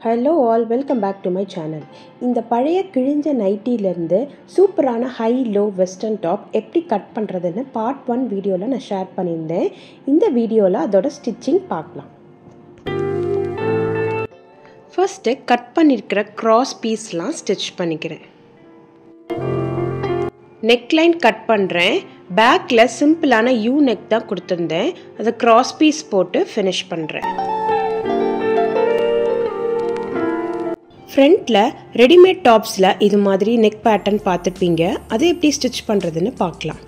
Hello all, welcome back to my channel. இந்த பழைய கிழிஞ்ச நைட்டிலேருந்து சூப்பரான ஹை லோ வெஸ்டர்ன் டாப் எப்படி கட் பண்ணுறதுன்னு பார்ட் 1 வீடியோவில் நான் ஷேர் பண்ணியிருந்தேன். இந்த வீடியோவில் அதோட ஸ்டிச்சிங் பார்க்கலாம். ஃபர்ஸ்ட்டு கட் பண்ணியிருக்கிற கிராஸ் பீஸ்லாம் ஸ்டிச் பண்ணிக்கிறேன். நெக்லைன் கட் பண்ணுறேன். பேக்கில் சிம்பிளான யூ நெக் தான் கொடுத்துருந்தேன். அதை கிராஸ் பீஸ் போட்டு ஃபினிஷ் பண்ணுறேன். ஃப்ரண்ட்டில் ரெடிமேட் டாப்ஸில் இது மாதிரி நெக் பேட்டர்ன் பார்த்துருப்பீங்க. அதை எப்படி ஸ்டிச் பண்ணுறதுன்னு பார்க்கலாம்.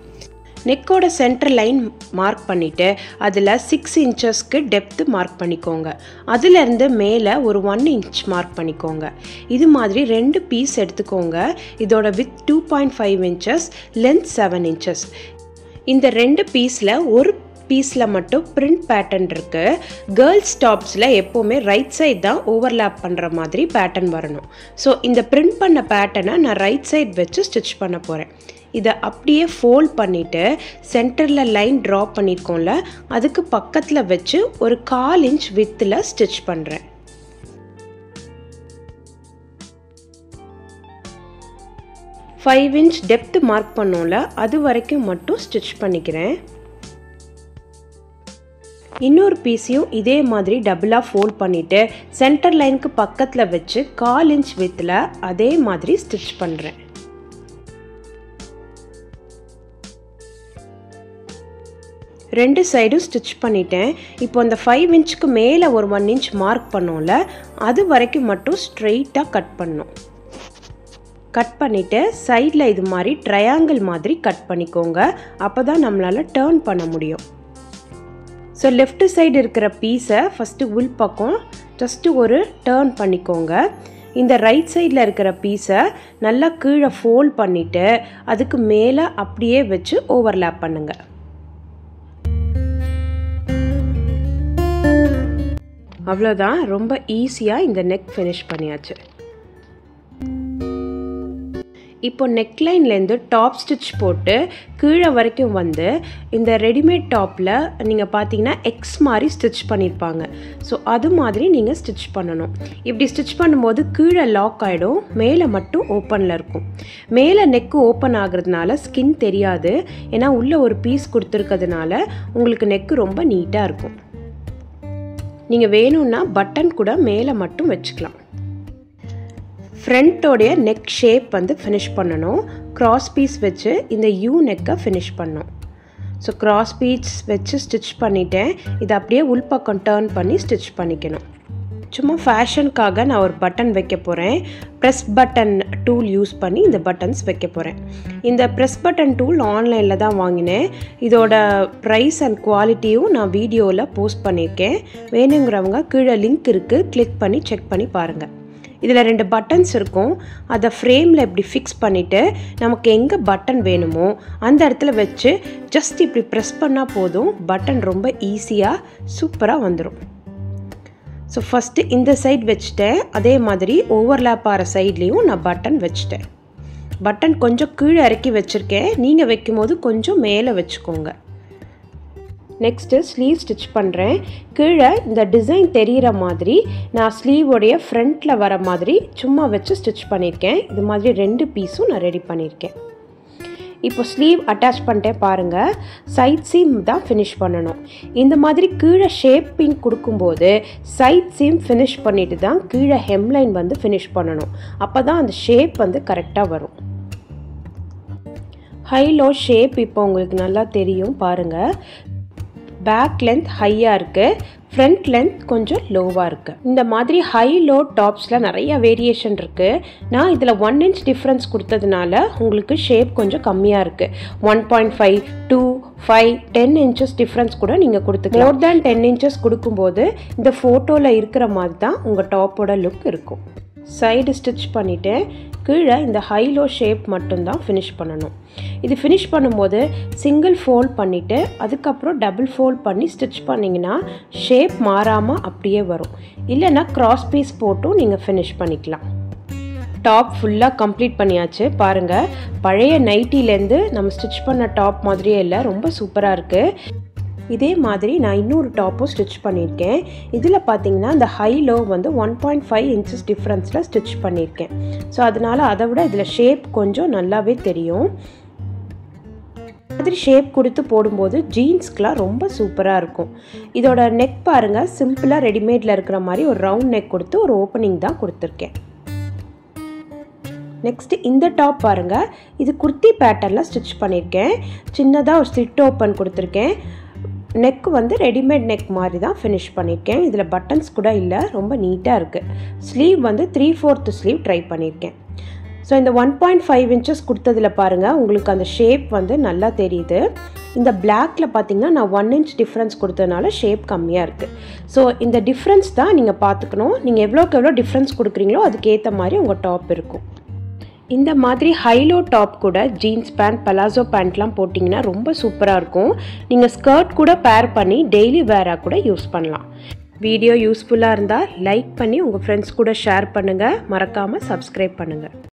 நெக்கோட சென்டர் லைன் மார்க் பண்ணிவிட்டு அதில் 6 இன்ச்சஸ்க்கு டெப்த்து மார்க் பண்ணிக்கோங்க. அதிலேருந்து மேலே ஒரு 1 இன்ச் மார்க் பண்ணிக்கோங்க. இது மாதிரி 2 பீஸ் எடுத்துக்கோங்க. இதோட வித் 2.5 இன்ச்சஸ், லென்த் 7 இன்ச்சஸ். இந்த 2 பீஸில் ஒரு பீஸில் மட்டும் பிரிண்ட் பேட்டர்ன் இருக்குது. கேர்ள்ஸ் டாப்ஸில் எப்போவுமே ரைட் சைட் தான் ஓவர்லேப் பண்ணுற மாதிரி பேட்டர்ன் வரணும். ஸோ இந்த பிரிண்ட் பண்ண பேட்டர்னை நான் ரைட் சைட் வச்சு ஸ்டிச் பண்ண போகிறேன். இதை அப்படியே ஃபோல்ட் பண்ணிவிட்டு சென்டரில் லைன் ட்ரா பண்ணியிருக்கோம்ல, அதுக்கு பக்கத்தில் வச்சு ஒரு 1/4 இன்ச் வித்தில் ஸ்டிச் பண்ணுறேன். ஃபைவ் இன்ச் டெப்த்து மார்க் பண்ணோம்ல, அது வரைக்கும் மட்டும் ஸ்டிச் பண்ணிக்கிறேன். இன்னொரு பீஸையும் இதே மாதிரி டபுளாக ஃபோல்ட் பண்ணிவிட்டு சென்டர் லைனுக்கு பக்கத்தில் வச்சு 1/4 இன்ச் வித்தில் அதே மாதிரி ஸ்டிச் பண்ணுறேன். ரெண்டு சைடும் ஸ்டிச் பண்ணிட்டேன். இப்போ அந்த 5 இன்ச்சுக்கு மேலே ஒரு 1 இன்ச் மார்க் பண்ணோம்ல, அது வரைக்கும் மட்டும் ஸ்ட்ரெயிட்டாக கட் பண்ணோம். கட் பண்ணிவிட்டு சைடில் இது மாதிரி ட்ரையாங்கிள் மாதிரி கட் பண்ணிக்கோங்க. அப்போ தான் நம்மளால் டேர்ன் பண்ண முடியும். ஸோ லெஃப்ட் சைடு இருக்கிற பீஸை ஃபஸ்ட்டு உள் பக்கம் ஜஸ்ட்டு ஒரு டேர்ன் பண்ணிக்கோங்க. இந்த ரைட் சைடில் இருக்கிற பீஸை நல்லா கீழே ஃபோல்ட் பண்ணிவிட்டு அதுக்கு மேலே அப்படியே வச்சு ஓவர்லேப் பண்ணுங்க. அவ்வளோதான், ரொம்ப ஈஸியாக இந்த நெக் ஃபினிஷ் பண்ணியாச்சு. இப்போ நெக்லைன்லேருந்து டாப் ஸ்டிச் போட்டு கீழே வரைக்கும் வந்து இந்த ரெடிமேட் டாப்பில் நீங்கள் பார்த்தீங்கன்னா எக்ஸ் மாதிரி ஸ்டிச் பண்ணியிருப்பாங்க. ஸோ அது மாதிரி நீங்கள் ஸ்டிச் பண்ணணும். இப்படி ஸ்டிச் பண்ணும்போது கீழே லாக் ஆகிடும், மேலே மட்டும் ஓப்பனில் இருக்கும். மேலே நெக்கு ஓப்பன் ஆகுறதுனால ஸ்கின் தெரியாது. ஏன்னா உள்ளே ஒரு பீஸ் கொடுத்துருக்கிறதுனால உங்களுக்கு நெக்கு ரொம்ப நீட்டாக இருக்கும். நீங்கள் வேணும்னா பட்டன் கூட மேலே மட்டும் வச்சுக்கலாம். ஃப்ரண்ட்டோடைய நெக் ஷேப் வந்து ஃபினிஷ் பண்ணணும். கிராஸ் பீஸ் வச்சு இந்த யூ நெக்கை ஃபினிஷ் பண்ணணும். ஸோ கிராஸ் பீஸ் வச்சு ஸ்டிச் பண்ணிட்டேன். இதை அப்படியே உள்பக்கம் டேர்ன் பண்ணி ஸ்டிச் பண்ணிக்கணும். சும்மா ஃபேஷனுக்காக நான் ஒரு பட்டன் வைக்க போகிறேன். ப்ரெஸ் பட்டன் டூல் யூஸ் பண்ணி இந்த பட்டன்ஸ் வைக்க போகிறேன். இந்த ப்ரெஸ் பட்டன் டூல் ஆன்லைனில் தான் வாங்கினேன். இதோட ப்ரைஸ் அண்ட் குவாலிட்டியும் நான் வீடியோவில் போஸ்ட் பண்ணியிருக்கேன். வேணுங்கிறவங்க கீழே லிங்க் இருக்குது, கிளிக் பண்ணி செக் பண்ணி பாருங்கள். இதில் 2 பட்டன்ஸ் இருக்கும். அதை ஃப்ரேமில் இப்படி ஃபிக்ஸ் பண்ணிவிட்டு நமக்கு எங்கே பட்டன் வேணுமோ அந்த இடத்துல வச்சு ஜஸ்ட் இப்படி ப்ரெஸ் பண்ணால் போதும். பட்டன் ரொம்ப ஈஸியாக சூப்பராக வந்துடும். ஸோ ஃபஸ்ட்டு இந்த சைட் வச்சுட்டேன். அதே மாதிரி ஓவர்லேப் ஆகிற சைட்லேயும் நான் பட்டன் வச்சுட்டேன். பட்டன் கொஞ்சம் கீழே இறக்கி வச்சுருக்கேன். நீங்கள் வைக்கும்போது கொஞ்சம் மேலே வச்சுக்கோங்க. நெக்ஸ்ட்டு ஸ்லீவ் ஸ்டிச் பண்ணுறேன். கீழே இந்த டிசைன் தெரிகிற மாதிரி நான் ஸ்லீவோடைய ஃப்ரண்ட்டில் வர மாதிரி சும்மா வச்சு ஸ்டிச் பண்ணியிருக்கேன். இது மாதிரி 2 பீஸும் நான் ரெடி பண்ணியிருக்கேன். இப்போ ஸ்லீவ் அட்டாச் பண்ணிட்டேன் பாருங்கள். சைட் சீம் தான் ஃபினிஷ் பண்ணணும். இந்த மாதிரி கீழே ஷேப்பிங் கொடுக்கும்போது சைட் சீம் ஃபினிஷ் பண்ணிட்டு தான் கீழே ஹெம்லைன் வந்து ஃபினிஷ் பண்ணணும். அப்போ தான் அந்த ஷேப் வந்து கரெக்டாக வரும். ஹை லோ ஷேப் இப்போ உங்களுக்கு நல்லா தெரியும் பாருங்கள். பேக் லென்த் ஹையாக இருக்குது, ஃப்ரண்ட் லென்த் கொஞ்சம் லோவாக இருக்குது. இந்த மாதிரி ஹை லோ டாப்ஸில் நிறைய வேரியேஷன் இருக்குது. நான் இதில் 1 இன்ச் டிஃப்ரென்ஸ் கொடுத்ததுனால உங்களுக்கு ஷேப் கொஞ்சம் கம்மியாக இருக்குது. 1.5, 2, 5, 10 இன்ச்சஸ் டிஃப்ரென்ஸ் கூட நீங்கள் கொடுத்துக்கலாம். மோர் தேன் 10 இன்ச்சஸ் கொடுக்கும்போது இந்த ஃபோட்டோவில் இருக்கிற மாதிரி தான் உங்கள் டாப்போட லுக் இருக்கும். சைடு ஸ்டிச் பண்ணிவிட்டு கீழே இந்த ஹை லோ ஷேப் மட்டும்தான் ஃபினிஷ் பண்ணணும். இது ஃபினிஷ் பண்ணும்போது சிங்கிள் ஃபோல்ட் பண்ணிவிட்டு அதுக்கப்புறம் டபுள் ஃபோல்ட் பண்ணி ஸ்டிச் பண்ணிங்கன்னா ஷேப் மாறாமல் அப்படியே வரும். இல்லைன்னா கிராஸ் பீஸ் போட்டும் நீங்கள் ஃபினிஷ் பண்ணிக்கலாம். டாப் ஃபுல்லாக கம்ப்ளீட் பண்ணியாச்சு பாருங்கள். பழைய நைட்டிலேருந்து நம்ம ஸ்டிச் பண்ண டாப் மாதிரியே இல்லை, ரொம்ப சூப்பராக இருக்குது. இதே மாதிரி நான் இன்னொரு டாப்பும் ஸ்டிச் பண்ணியிருக்கேன். இதில் பார்த்தீங்கன்னா இந்த ஹை லோ வந்து 1.5 inches டிஃப்ரென்ஸில் ஸ்டிச் பண்ணியிருக்கேன். ஸோ அதனால் அதை விட இதில் ஷேப் கொஞ்சம் நல்லாவே தெரியும். மாதிரி ஷேப் கொடுத்து போடும்போது ஜீன்ஸ்க்கெலாம் ரொம்ப சூப்பராக இருக்கும். இதோட நெக் பாருங்கள், சிம்பிளாக ரெடிமேடில் இருக்கிற மாதிரி ஒரு ரவுண்ட் நெக் கொடுத்து ஒரு ஓப்பனிங் தான் கொடுத்துருக்கேன். நெக்ஸ்ட்டு இந்த டாப் பாருங்கள், இது குர்த்தி பேட்டர்னில் ஸ்டிச் பண்ணியிருக்கேன். சின்னதாக ஒரு ஸ்லிட் ஓப்பன் கொடுத்துருக்கேன். நெக் வந்து ரெடிமேட் நெக் மாதிரி தான் ஃபினிஷ் பண்ணியிருக்கேன். இதில் பட்டன்ஸ் கூட இல்லை, ரொம்ப நீட்டாக இருக்குது. ஸ்லீவ் வந்து 3/4 ஸ்லீவ் ட்ரை பண்ணியிருக்கேன். ஸோ இந்த 1.5 inches கொடுத்ததில் பாருங்கள், உங்களுக்கு அந்த ஷேப் வந்து நல்லா தெரியுது. இந்த பிளாக்ல பார்த்தீங்கன்னா நான் 1 inch டிஃப்ரென்ஸ் கொடுத்ததுனால ஷேப் கம்மியாக இருக்குது. ஸோ இந்த டிஃப்ரென்ஸ் தான் நீங்கள் பார்த்துக்கணும். நீங்கள் எவ்வளோக்கு எவ்வளோ டிஃப்ரென்ஸ் கொடுக்குறீங்களோ அதுக்கேற்ற மாதிரி உங்கள் டாப் இருக்கும். இந்த மாதிரி ஹைலோ டாப் கூட ஜீன்ஸ் பேண்ட், பலாசோ பேண்ட்லாம் போட்டிங்கன்னா ரொம்ப சூப்பராக இருக்கும். நீங்கள் ஸ்கர்ட் கூட பேர் பண்ணி டெய்லி வேராக கூட யூஸ் பண்ணலாம். வீடியோ யூஸ்ஃபுல்லாக இருந்தால் லைக் பண்ணி உங்கள் ஃப்ரெண்ட்ஸ் கூட ஷேர் பண்ணுங்கள். மறக்காமல் சப்ஸ்கிரைப் பண்ணுங்கள்.